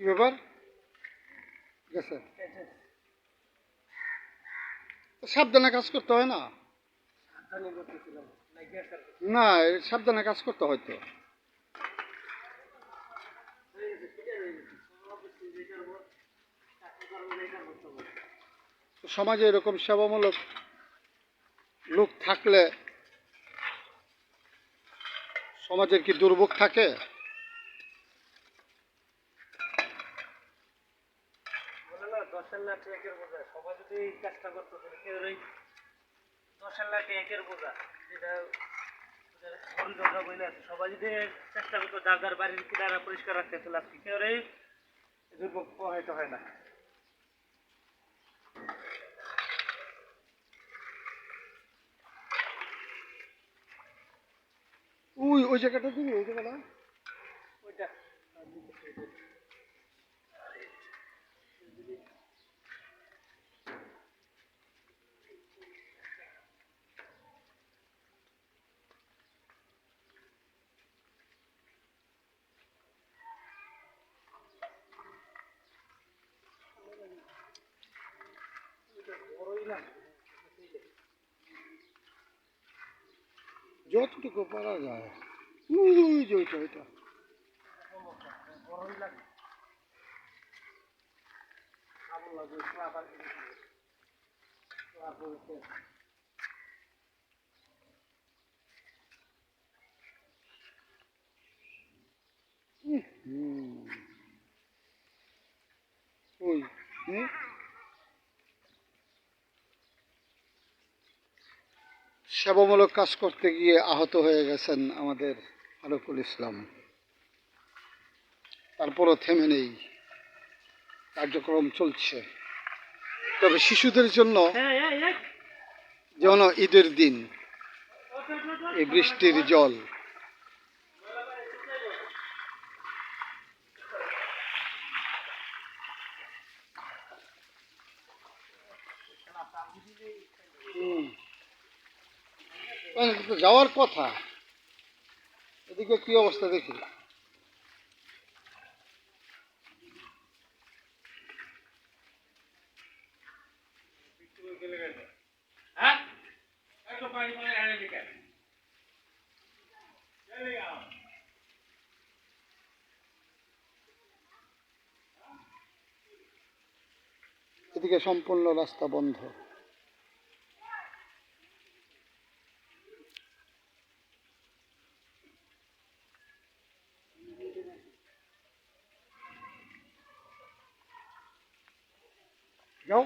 ব্যাপার গেছে? সাবধানে কাজ করতে হয় না? না, সাবধানে কাজ করতে হয়তো। সমাজে এরকম সেবামূলক লোক থাকলে সমাজের কি দুর্ভোগ থাকে? দশের লাখ একের বোঝা সবাই যদি এই কাজটা করতো তাহলে কেউ ওই 10,00,000 একের বোঝা যেটা হরিদরা বইলে আছে সবাই যদি চেষ্টা করতো যার যার বাড়ির কিনারা পরিষ্কার রাখতে তাহলে আজকে কেউ এই দুর্ভোগ প্রভাবিত হয় না। ওই জায়গাটা দিবি, ওই জায়গাটা ওইটা বড়ই না যতটুকু পারা যায়। ওই যে ওইটা বড়ই লাগে আবল লাগবে আবার ওই হুম। সেবামূলক কাজ করতে গিয়ে আহত হয়ে গেছেন আমাদের ফারুকুল ইসলাম। তারপরও থেমে নেই, কার্যক্রম চলছে। তবে শিশুদের জন্য যেন ঈদের দিন এই বৃষ্টির জল যাওয়ার কথা। এদিকে কি অবস্থা দেখি। এদিকে সম্পূর্ণ রাস্তা বন্ধ। যাও।